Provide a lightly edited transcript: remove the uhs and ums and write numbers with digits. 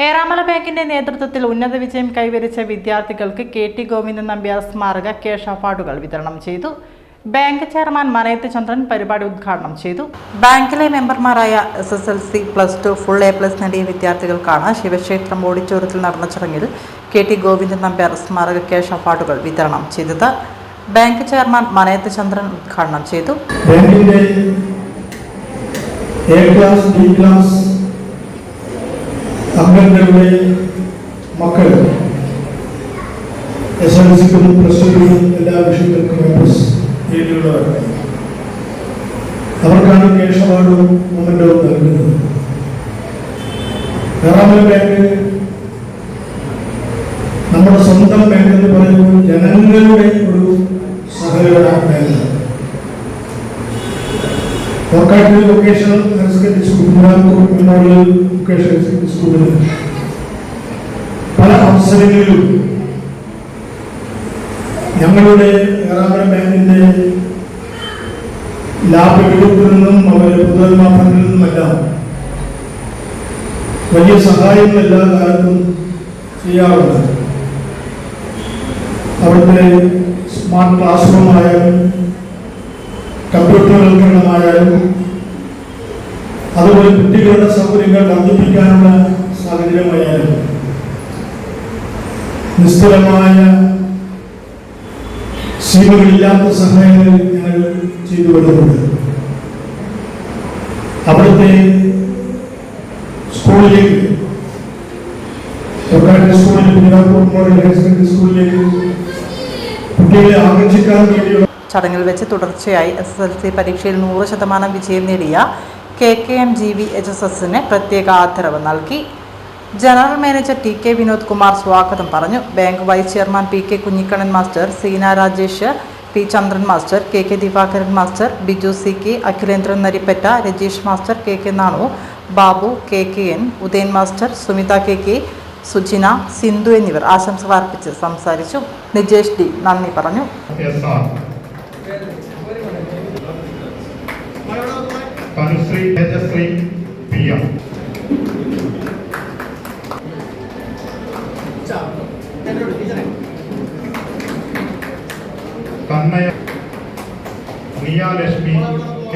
ഏറാമല ബാങ്കിന്റെ നേതൃത്വത്തിൽ ഉന്നത വിജയം കൈവരിച്ച വിദ്യാർത്ഥികൾക്ക് കെ.ടി. ഗോവിന്ദൻ നമ്പ്യാർ സ്മാരക ക്യാഷ് അവാർഡുകൾ വിതരണം ചെയ്തു. ബാങ്ക് ചെയർമാൻ മനയത്ത് ചന്ദ്രൻ പരിപാടി ഉദ്ഘാടനം ചെയ്തു. ബാങ്കിലെ മെമ്പർമാരായ SSLC, +2, ഫുൾ A+ നേടിയ വിദ്യാർത്ഥികൾക്കാണ് ശിവക്ഷേത്രം ഓഡിറ്റോറിയത്തിൽ നടന്ന ചടങ്ങിൽ കെ.ടി. ഗോവിന്ദൻ നമ്പ്യാർ സ്മാരക ക്യാഷ് അവാർഡുകൾ വിതരണം ചെയ്തത്. ബാങ്ക് ചെയർമാൻ മനയത്ത് ചന്ദ്രൻ ഉദ്ഘാടനം ചെയ്തു. അംഗങ്ങളുടെ മക്കൾ SSLCക്കും +2നും എല്ലാ വിഷയങ്ങൾക്കും A+ നേടിയുള്ളവരാണ്. അവർക്കാണ് ക്യാഷ് അവാർഡും മൊമെന്റവും നൽകുന്നത്. ഏറാമല ബാങ്ക് നമ്മുടെ സ്വന്തം ബാങ്ക് എന്ന് പറയുമ്പോൾ ജനങ്ങളുടെ ഒരു സഹകരണ ബാങ്കാണ്. Vocational higher secondary school, memorial vocational higher secondary സ്കൂളിൽ പല അവസരങ്ങളിലും ഞങ്ങളുടെ ഏറാമല ബാങ്കിന്റെ ലാഭവിഹിതത്തിൽ നിന്നും അവരുടെ പൊതുമാഫണ്ടിൽ നിന്നുമെല്ലാം വലിയ സഹായം എല്ലാ കാലത്തും ചെയ്യാറുണ്ട്. അവിടുത്തെ സ്മാർട്ട് ക്ലാസ് റൂമായാലും കമ്പ്യൂട്ടർവൽക്കരണമായാലും അതുപോലെ കുട്ടികളുടെ സൗകര്യങ്ങൾ വർദ്ധിപ്പിക്കാനുള്ള സാഹചര്യമായാലും നിസ്തുലമായ സീമകളില്ലാത്ത സഹായങ്ങൾ ഞങ്ങൾ ചെയ്തു വരുന്നുണ്ട്. അവിടുത്തെ സ്കൂളിലേക്ക്, സ്കൂളിലേക്ക് കുട്ടികളെ ആകർഷിക്കാൻ വേണ്ടിയുള്ള ചടങ്ങിൽ വെച്ച് തുടർച്ചയായി SSLC പരീക്ഷയിൽ 100% വിജയം നേടിയ KKM-GVHSSന് പ്രത്യേക ആദരവ് നൽകി. General manager TK Vinod Kumar സ്വാഗതം പറഞ്ഞു. Bank vice chairman PK Kunhikannan master, Seena Rajesh, P Chandran master, KK Divakaran master, Biju CK, Akhilendran Narippatta, Rajeesh master, KK Nanu, Babu, KKN, Udayan master, Sumitha KK, Sujina, Sindhu എന്നിവർ ആശംസകൾ അർപ്പിച്ച് സംസാരിച്ചു. നിജേഷ് D നന്ദി പറഞ്ഞു. Tanushree Tejashree PM, Tanmaya Niya Lashmi K,